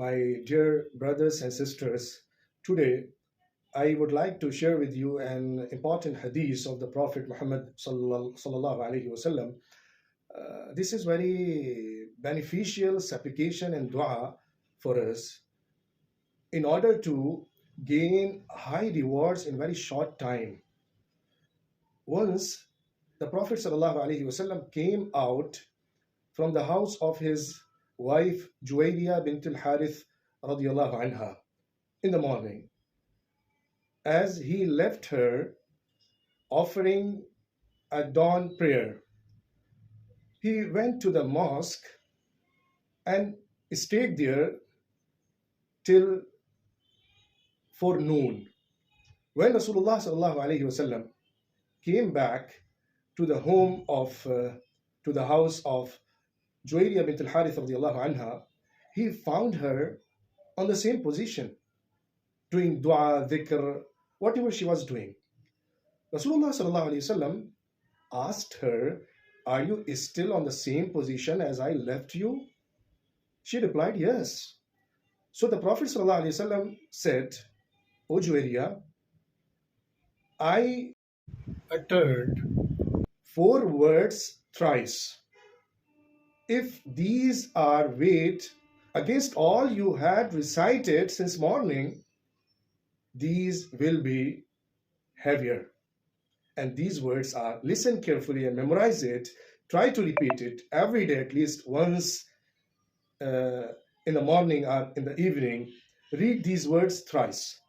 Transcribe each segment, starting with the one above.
My dear brothers and sisters, today I would like to share with you an important hadith of the Prophet Muhammad sallallahu alaihi wasallam. This is very beneficial supplication and dua for us in order to gain high rewards in very short time. Once the Prophet sallallahu alaihi wasallam came out from the house of his wife Juwayriya bint al-Harith radiyallahu anha in the morning. As he left her offering a dawn prayer, he went to the mosque and stayed there till forenoon. When Rasulullah sallallahu alaihi wasallam came back to the home of to the house of Juwayriya bint al-Harith radiyallahu anha, he found her on the same position, doing dua, dhikr, whatever she was doing. Rasulullah sallallahu alaihi wasallam asked her, "Are you still on the same position as I left you?" She replied, "Yes." So the Prophet sallallahu alaihi wasallam said, "O Juwayriya, I uttered 4 words thrice. If these are weighed against all you had recited since morning, these will be heavier." And these words are, listen carefully and memorize it. Try to repeat it every day, at least once in the morning or in the evening. Read these words thrice.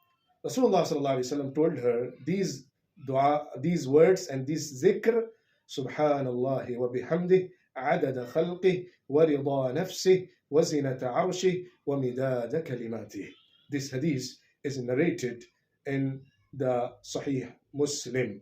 Rasulullah sallallahu alaihi wasallam told her these dua, these words and this zikr, Subhanallah wa bihamdih, عدد خلقه ورضا نفسه وزنة عرشه ومداد كلماته. This hadith is narrated in the Sahih Muslim.